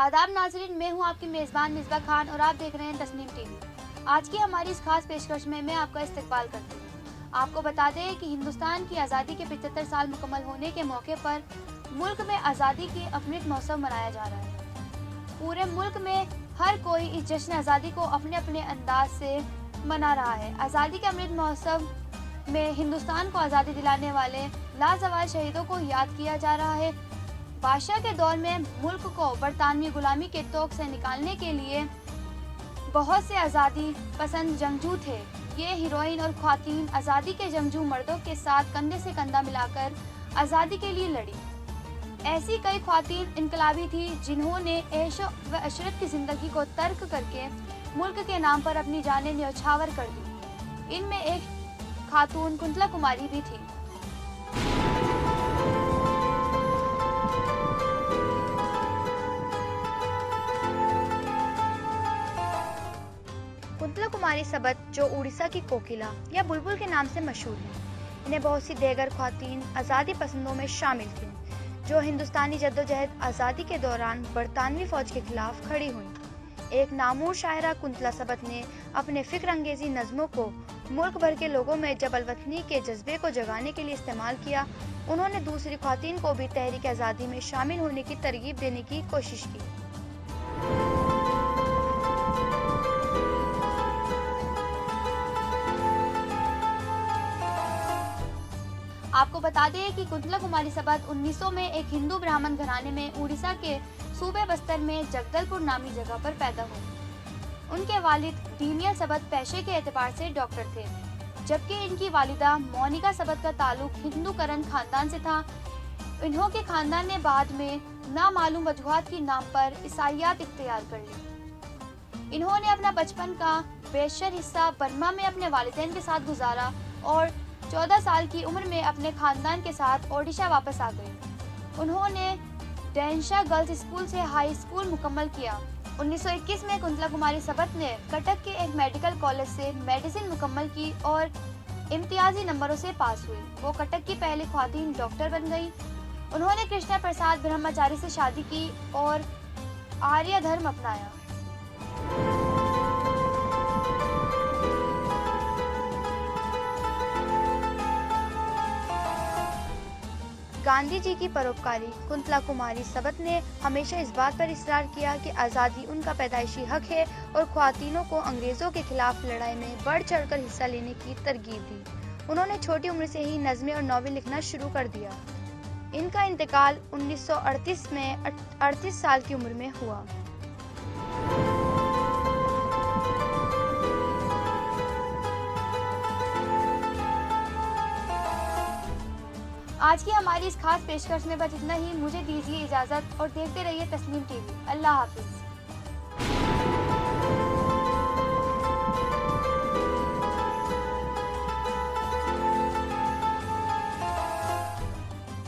आदाब नाजरीन, मैं हूं आपकी मेज़बान मिसबा खान और आप देख रहे हैं तस्नीम टीवी। आज की हमारी इस खास पेशकश में मैं आपका इस्तकबाल करती हूं। आपको बता दें कि हिंदुस्तान की आज़ादी के 75 साल मुकम्मल होने के मौके पर मुल्क में आज़ादी की अमृत महोत्सव मनाया जा रहा है। पूरे मुल्क में हर कोई इस जश्न आज़ादी को अपने अपने अंदाज से मना रहा है। आज़ादी के अमृत महोत्सव में हिंदुस्तान को आज़ादी दिलाने वाले लाजवाल शहीदों को याद किया जा रहा है। बादशाह के दौर में मुल्क को बरतानवी गुलामी के तोक से निकालने के लिए बहुत से आज़ादी पसंद जंगजू थे। ये हीरोइन और ख्वातीन आज़ादी के जंगजू मर्दों के साथ कंधे से कंधा मिलाकर आज़ादी के लिए लड़ी। ऐसी कई ख्वातीन इनकलाबी थी जिन्होंने ऐश व अशरत की ज़िंदगी को तर्क करके मुल्क के नाम पर अपनी जानें न्यौछावर कर दी। इनमें एक खातून कुंतला कुमारी भी थी। कुंतला कुमारी सबत, जो उड़ीसा की कोकिला या बुलबुल के नाम से मशहूर है, इन्हें बहुत सी देगर ख्वातीन आज़ादी पसंदों में शामिल थीं, जो हिंदुस्तानी जद्दोजहद आज़ादी के दौरान बरतानवी फौज के खिलाफ खड़ी हुईं। एक नामूर शायरा कुंतला सबत ने अपने फिक्र अंगेजी नज़मों को मुल्क भर के लोगों में जबल वतनी के जज्बे को जगाने के लिए इस्तेमाल किया। उन्होंने दूसरी ख्वातीन को भी तहरीक आज़ादी में शामिल होने की तरगीब देने की कोशिश की। आपको बता दें कि कुंतला कुमारी सबत 1900 में एक हिंदू ब्राह्मण घराने में उड़ीसा के सूबे बस्तर में जगदलपुर नामी जगह पर पैदा हुए। उनके वालिद दीनिया सबत पेशे के एतबार से डॉक्टर थे, जबकि इनकी वालिदा मोनिका सबत का ताल्लुक हिंदू करन खानदान से था। इन्हों के खानदान ने बाद में नामालूम वजूहात के नाम पर ईसाईयत इख्तियार कर ली। इन्होंने अपना बचपन का बेशर हिस्सा बर्मा में अपने वालिदैन के साथ गुजारा और 14 साल की उम्र में अपने खानदान के साथ ओडिशा वापस आ गए। उन्होंने डेंशा गर्ल्स स्कूल से हाई स्कूल मुकम्मल किया। 1921 में कुंतला कुमारी सबत ने कटक के एक मेडिकल कॉलेज से मेडिसिन मुकम्मल की और इम्तियाजी नंबरों से पास हुई। वो कटक की पहली ख्वातीन डॉक्टर बन गई। उन्होंने कृष्णा प्रसाद ब्रह्मचारी से शादी की और आर्य धर्म अपनाया। गांधी जी की परोपकारी कुंतला कुमारी सबत ने हमेशा इस बात पर इसरार किया कि आज़ादी उनका पैदाइशी हक है और ख्वातीनों को अंग्रेज़ों के खिलाफ लड़ाई में बढ़ चढ़कर हिस्सा लेने की तरगीब दी। उन्होंने छोटी उम्र से ही नज़में और नॉवेल लिखना शुरू कर दिया। इनका इंतकाल 1938 में 38 साल की उम्र में हुआ। आज की हमारी इस खास पेशकश में बस इतना ही। मुझे दीजिए इजाज़त और देखते रहिए तस्नीम टीवी। अल्लाह हाफिज़।